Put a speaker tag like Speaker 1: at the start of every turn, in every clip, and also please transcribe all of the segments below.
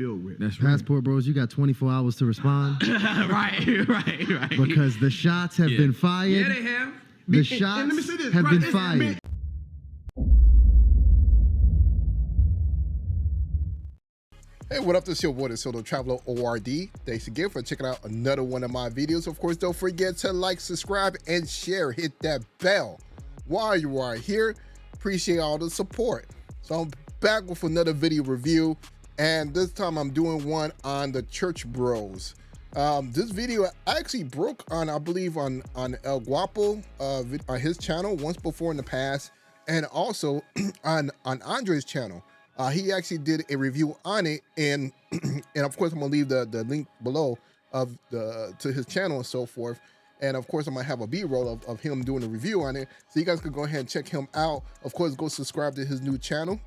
Speaker 1: build with.
Speaker 2: That's right.
Speaker 3: Passport Bros, you got 24 hours to respond.
Speaker 2: right.
Speaker 3: Because the shots have been fired.
Speaker 2: Yeah, they have.
Speaker 3: The shots have been fired.
Speaker 4: Hey, what up? This is your boy, the Solo Traveler ORD. Thanks again for checking out another one of my videos. Of course, don't forget to like, subscribe, and share. Hit that bell while you are here. Appreciate all the support. So I'm back with another video review, and this time I'm doing one on the Church Bros. This video actually broke on, I believe, on El Guapo, on his channel once before in the past, and also on Andre's channel. He actually did a review on it, and of course I'm gonna leave the link below of to his channel and so forth. And of course I'm gonna have a B-roll of him doing a review on it, so you guys can go ahead and check him out. Of course, go subscribe to his new channel.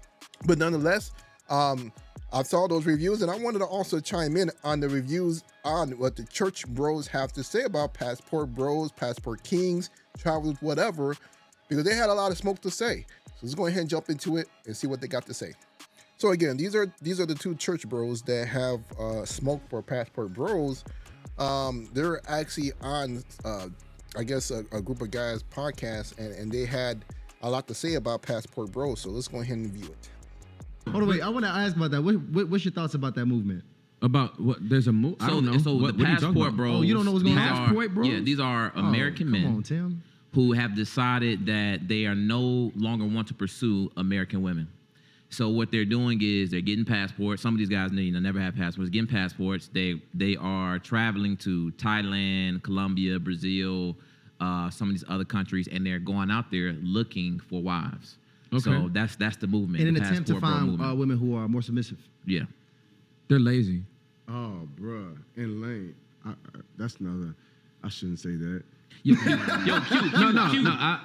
Speaker 4: But nonetheless, I saw those reviews, and I wanted to also chime in on the reviews on what the Church Bros have to say about Passport Bros, Passport Kings, Travelers, whatever, because they had a lot of smoke to say. So let's go ahead and jump into it and see what they got to say. So again, these are the two Church Bros that have smoked for Passport Bros. They're actually on, I guess, a group of guys podcast, and they had a lot to say about Passport Bros. So let's go ahead and view it.
Speaker 3: Hold on, wait. I want to ask about that. What's your thoughts about that movement?
Speaker 2: About what? There's a move. I don't know.
Speaker 5: So the Passport Bros.
Speaker 3: Oh, you don't know what's going on?
Speaker 2: Passport Bros?
Speaker 5: Yeah, these are American men.
Speaker 3: Come on, Tim.
Speaker 5: Who have decided that they are no longer want to pursue American women. So what they're doing is they're getting passports. Some of these guys, never have passports. Getting passports. They are traveling to Thailand, Colombia, Brazil, some of these other countries, and they're going out there looking for wives. Okay. So that's the movement.
Speaker 3: In an attempt to find women who are more submissive.
Speaker 5: Yeah.
Speaker 2: They're lazy.
Speaker 1: Oh, bruh, in lane. That's another. I shouldn't say that.
Speaker 5: Yo, Q,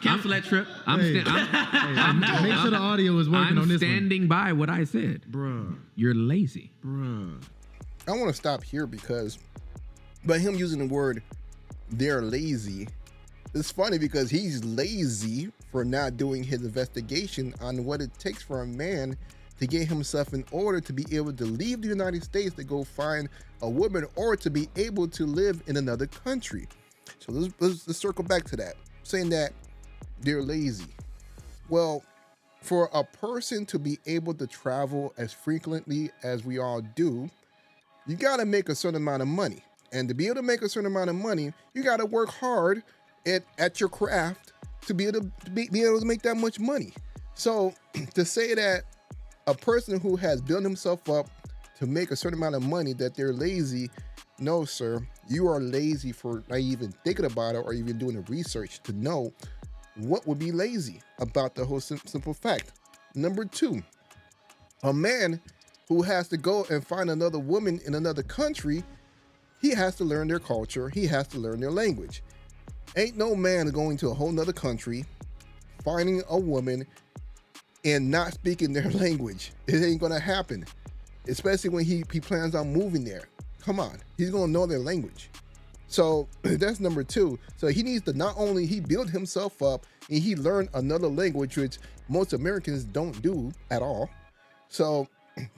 Speaker 5: cancel that trip.
Speaker 3: Make sure the audio is working on this one.
Speaker 2: I'm standing by what I said.
Speaker 1: Bruh.
Speaker 2: You're lazy.
Speaker 1: Bruh.
Speaker 4: I want to stop here because by him using the word they're lazy, it's funny because he's lazy for not doing his investigation on what it takes for a man to get himself in order to be able to leave the United States to go find a woman or to be able to live in another country. So let's circle back to that, saying that they're lazy. Well, for a person to be able to travel as frequently as we all do, you got to make a certain amount of money. And to be able to make a certain amount of money, you got to work hard at your craft to be able to make that much money. So to say that a person who has built himself up to make a certain amount of money, that they're lazy, no, sir. You are lazy for not even thinking about it or even doing the research to know what would be lazy about the whole simple fact. Number two, a man who has to go and find another woman in another country, he has to learn their culture. He has to learn their language. Ain't no man going to a whole nother country, finding a woman and not speaking their language. It ain't gonna happen, especially when he plans on moving there. Come on, he's gonna know their language. So that's number two. So he needs to not only he build himself up and he learn another language, which most Americans don't do at all. So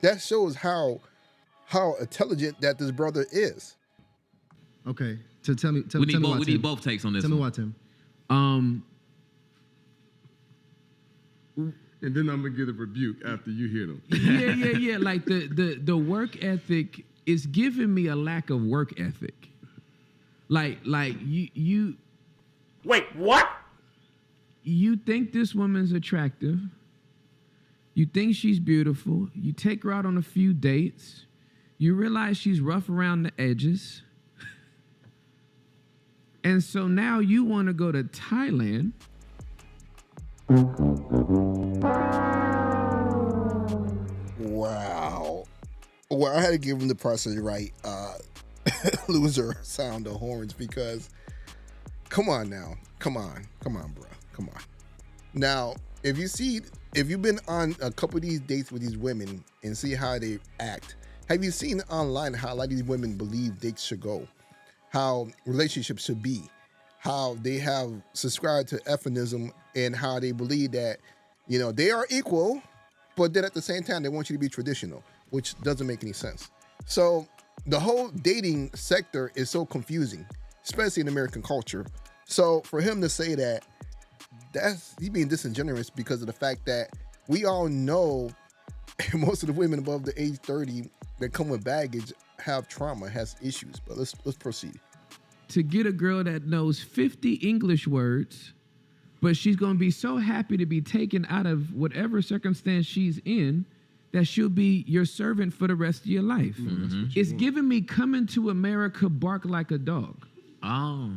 Speaker 4: that shows how intelligent that this brother is.
Speaker 3: Okay, so tell me
Speaker 5: we
Speaker 3: why,
Speaker 5: need both takes on this.
Speaker 3: Tell me why, Tim.
Speaker 1: And then I'm gonna get a rebuke after you hear them.
Speaker 2: Yeah. Like the work ethic is giving me a lack of work ethic. Like you.
Speaker 6: Wait, what?
Speaker 2: You think this woman's attractive. You think she's beautiful. You take her out on a few dates. You realize she's rough around the edges. And so now you want to go to Thailand.
Speaker 4: Wow. Well, I had to give him the process right loser sound of horns, because come on now. Come on, bro. Come on. Now, if you've been on a couple of these dates with these women and see how they act, have you seen online how a lot of these women believe dates should go? How relationships should be, how they have subscribed to feminism, and how they believe that, they are equal, but then at the same time, they want you to be traditional, which doesn't make any sense. So the whole dating sector is so confusing, especially in American culture. So for him to say that, he's being disingenuous because of the fact that we all know most of the women above the age 30 that come with baggage have trauma, has issues. But let's proceed.
Speaker 2: To get a girl that knows 50 English words, but she's going to be so happy to be taken out of whatever circumstance she's in that she'll be your servant for the rest of your life. It's giving me Coming to America, bark like a dog.
Speaker 5: Oh.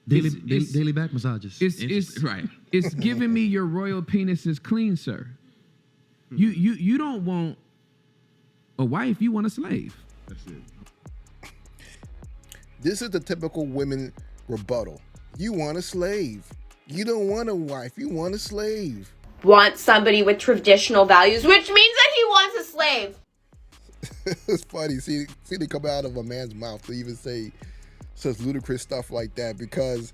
Speaker 3: Daily back massages.
Speaker 2: It's
Speaker 5: right.
Speaker 2: It's giving me your royal penis is clean, sir. You don't want a wife, you want a slave.
Speaker 1: That's it.
Speaker 4: This is the typical women rebuttal. You want a slave. You don't want a wife, you want a slave.
Speaker 7: Want somebody with traditional values, which means that he wants a slave.
Speaker 4: It's funny, see they come out of a man's mouth to even say such ludicrous stuff like that, because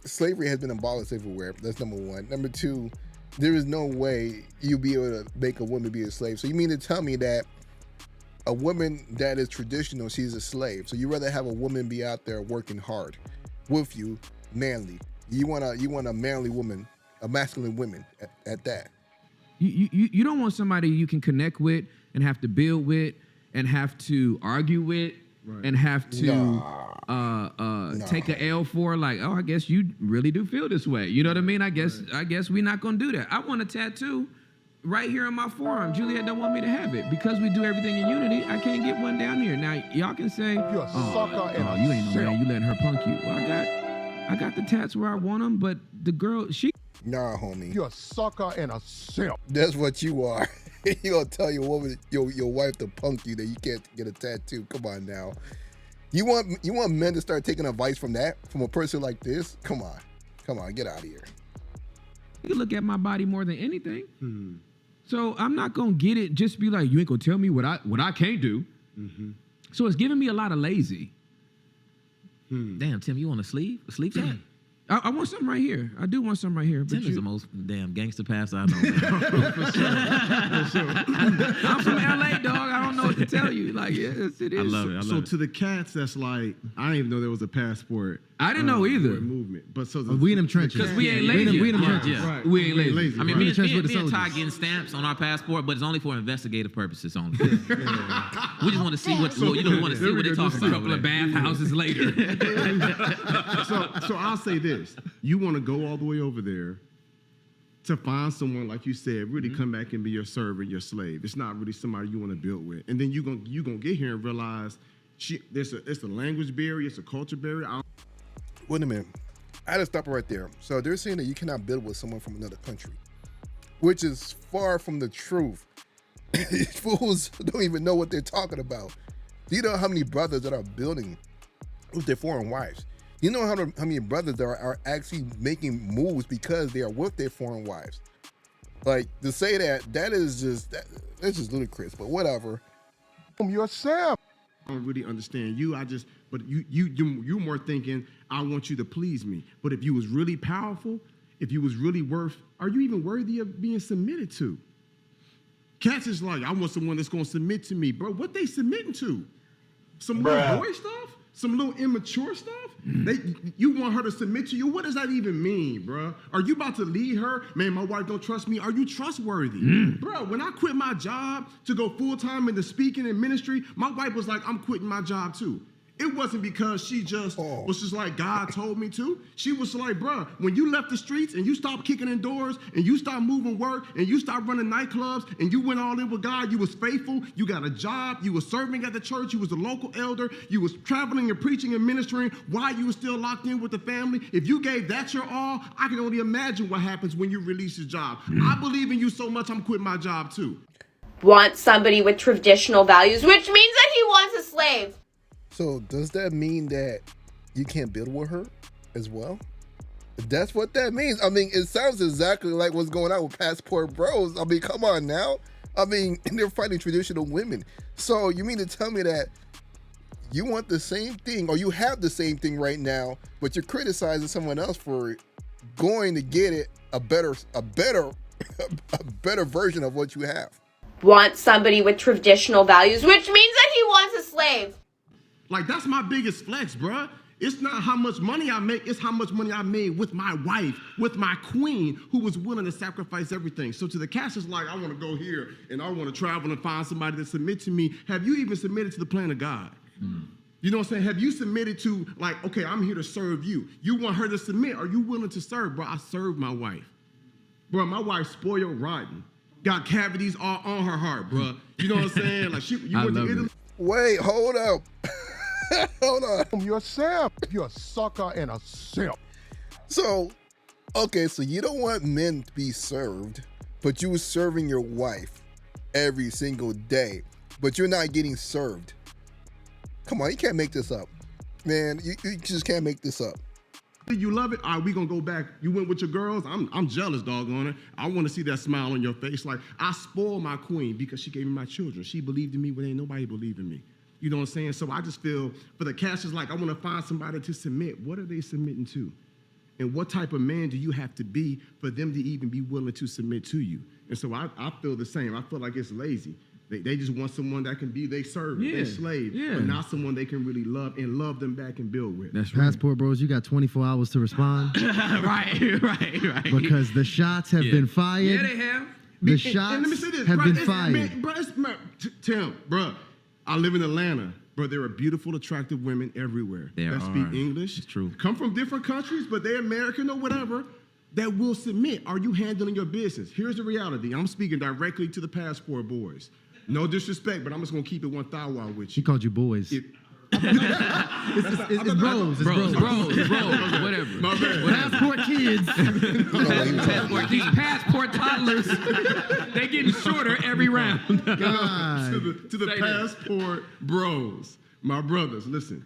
Speaker 4: slavery has been abolished everywhere. That's number one. Number two, there is no way you'll be able to make a woman be a slave. So you mean to tell me that a woman that is traditional, she's a slave? So you rather have a woman be out there working hard with you, manly. You want a manly woman, a masculine woman at that.
Speaker 2: You don't want somebody you can connect with and have to build with and have to argue with and have to take an L for, like, oh, I guess you really do feel this way. You know what I mean? I guess we're not gonna do that. I want a tattoo right here on my forearm. Juliet don't want me to have it because we do everything in unity. I can't get one down here. Now y'all can say,
Speaker 6: You're a sucker and
Speaker 2: you ain't no man. You letting her punk you. Well, I got the tats where I want them, but the girl,
Speaker 4: Nah, homie.
Speaker 6: You're a sucker and a simp.
Speaker 4: That's what you are. You gonna tell your woman, your wife to punk you that you can't get a tattoo? Come on now. You want men to start taking advice from a person like this? Come on, get out of here.
Speaker 2: You look at my body more than anything. So I'm not gonna get it. Just be like, you ain't gonna tell me what I can't do. So it's giving me a lot of lazy.
Speaker 5: Damn, Tim, you want a sleeve? A sleeve tat?
Speaker 2: I want something right here. I do want something right here.
Speaker 5: Tim is the most damn gangster pastor I know.
Speaker 2: I'm from LA, dog. I don't know what to tell you. Like, yes, it is.
Speaker 5: I love it.
Speaker 1: So to the cats, that's like, I didn't even know there was a passport.
Speaker 2: I didn't know either.
Speaker 1: Movement, but so
Speaker 3: We in them trenches.
Speaker 2: Because we ain't lazy.
Speaker 3: We in them trenches.
Speaker 5: Yeah.
Speaker 1: Right.
Speaker 2: We ain't lazy.
Speaker 5: I mean, me and
Speaker 3: soldiers.
Speaker 5: Ty getting stamps on our passport, but it's only for investigative purposes only. We just want to see what want to see what they're talking
Speaker 2: A
Speaker 5: about.
Speaker 2: couple of bathhouses later.
Speaker 1: So I'll say this: you want to go all the way over there to find someone, like you said, really come back and be your servant, your slave. It's not really somebody you want to build with, and then you gonna get here and realize it's a language barrier, it's a culture barrier.
Speaker 4: Wait a minute. I had to stop right there. So they're saying that you cannot build with someone from another country, which is far from the truth. These fools don't even know what they're talking about. Do you know how many brothers that are building with their foreign wives? You know how many brothers that are actually making moves because they are with their foreign wives? Like, to say that's just ludicrous, but whatever.
Speaker 6: You're a simp.
Speaker 1: I don't really understand you. But you're more thinking, I want you to please me. But if you was really powerful, if you was really are you even worthy of being submitted to? Cats is like, I want someone that's gonna submit to me. Bro, what they submitting to? Some little boy stuff? Some little immature stuff? You want her to submit to you? What does that even mean, bro? Are you about to lead her? Man, my wife don't trust me. Are you trustworthy? Bro, when I quit my job to go full-time into speaking and ministry, my wife was like, I'm quitting my job too. It wasn't because she just was just like, God told me to. She was like, bro, when you left the streets and you stopped kicking in doors and you stopped moving work and you stopped running nightclubs and you went all in with God, you was faithful, you got a job, you was serving at the church, you was a local elder, you was traveling and preaching and ministering while you was still locked in with the family. If you gave that your all, I can only imagine what happens when you release your job. I believe in you so much, I'm quitting my job too.
Speaker 7: Want somebody with traditional values, which means that he wants a slave.
Speaker 4: So does that mean that you can't build with her as well? That's what that means. I mean, it sounds exactly like what's going on with Passport Bros. I mean, come on now. I mean, they're fighting traditional women. So you mean to tell me that you want the same thing, or you have the same thing right now, but you're criticizing someone else for going to get it a better version of what you have?
Speaker 7: Want somebody with traditional values, which means that slave.
Speaker 1: Like, that's my biggest flex, bruh. It's not how much money I make, it's how much money I made with my wife, with my queen, who was willing to sacrifice everything. So to the cast, it's like, I want to go here and I want to travel and find somebody to submit to me. Have you even submitted to the plan of God? You know what I'm saying? Have you submitted to, like, okay, I'm here to serve you. You want her to submit. Are you willing to serve? Bro, I serve my wife. Bro, my wife spoiled rotten. Got cavities all on her heart, bro. You know what I'm saying? Like, you went to Italy.
Speaker 4: Wait, hold up. Hold on.
Speaker 6: You're a simp. You're a sucker and a simp.
Speaker 4: So, okay, so you don't want men to be served, but you were serving your wife every single day, but you're not getting served. Come on, you can't make this up. Man, you just can't make this up.
Speaker 1: You love it? All right, we gonna go back. You went with your girls? I'm jealous, doggone it. I wanna see that smile on your face. Like, I spoiled my queen because she gave me my children. She believed in me when ain't nobody believed in me. You know what I'm saying? So I just feel, for the cast, it's like, I wanna find somebody to submit. What are they submitting to? And what type of man do you have to be for them to even be willing to submit to you? And so I feel the same. I feel like it's lazy. They just want someone that can be their servant, their slave, but not someone they can really love and love them back and build with.
Speaker 3: That's right. Passport Bros, you got 24 hours to respond.
Speaker 5: right.
Speaker 3: Because the shots have been fired.
Speaker 2: Yeah, they have.
Speaker 3: The shots
Speaker 1: and let me say this,
Speaker 3: have
Speaker 1: bro,
Speaker 3: been fired.
Speaker 1: Tim, bro, I live in Atlanta. Bro, there are beautiful, attractive women everywhere that speak English.
Speaker 5: It's true.
Speaker 1: Come from different countries, but they're American or whatever, that will submit. Are you handling your business? Here's the reality. I'm speaking directly to the passport boys. No disrespect, but I'm just gonna keep it 1,000 with
Speaker 3: He
Speaker 1: you.
Speaker 3: called you boys.
Speaker 1: It-
Speaker 3: It's bros. It's bros.
Speaker 2: Bros, whatever.
Speaker 1: My bad.
Speaker 3: Passport kids.
Speaker 2: These passport toddlers, they getting shorter every round.
Speaker 3: God.
Speaker 1: to the
Speaker 2: Say
Speaker 1: passport bros, my brothers, listen.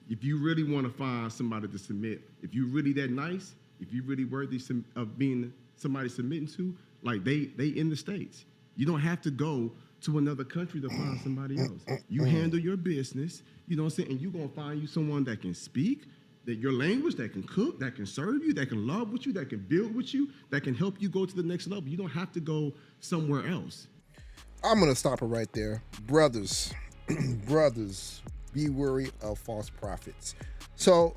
Speaker 1: If you really want to find somebody to submit, if you really that nice, if you really worthy of being somebody submitting to, like they in the States. You don't have to go to another country to find somebody else. You handle your business, you know what I'm saying? And you're going to find you someone that can speak, that your language, that can cook, that can serve you, that can love with you, that can build with you, that can help you go to the next level. You don't have to go somewhere else.
Speaker 4: I'm going to stop it right there. Brothers, brothers, be wary of false prophets. So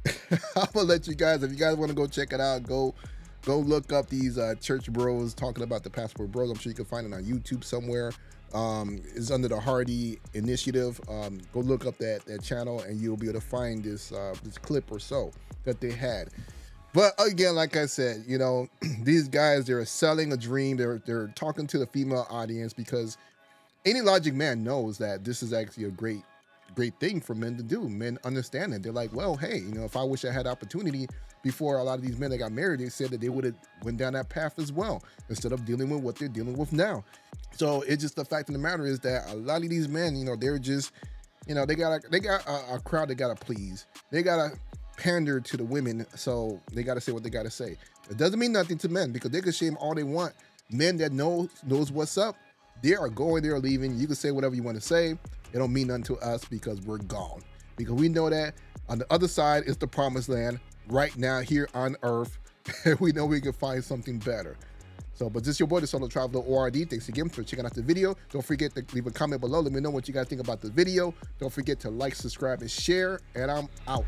Speaker 4: I'm going to let you guys, if you guys want to go check it out, go look up these church bros talking about the passport bros. I'm sure you can find it on YouTube somewhere. It's under the Hardy Initiative. Go look up that channel and you'll be able to find this clip or so that they had. But again, like I said, you know, these guys, they're selling a dream. They're talking to the female audience because any logic man knows that this is actually a great thing for men to do. Men understand it. They're like, well, hey, you know, if I wish I had opportunity before a lot of these men that got married, they said that they would have went down that path as well, instead of dealing with what they're dealing with now. So it's just the fact of the matter is that a lot of these men, you know, they're just, you know, they got a crowd they gotta please. They gotta pander to the women, so they gotta say what they gotta say. It doesn't mean nothing to men because they can shame all they want. Men that knows what's up, they are going, they're leaving. You can say whatever you want to say. It don't mean nothing to us because we're gone. Because we know that on the other side is the promised land. Right now here on earth, we know we can find something better. So, but this is your boy, the Solo Traveler ORD. Thanks again for checking out the video. Don't forget to leave a comment below. Let me know what you guys think about the video. Don't forget to like, subscribe, and share. And I'm out.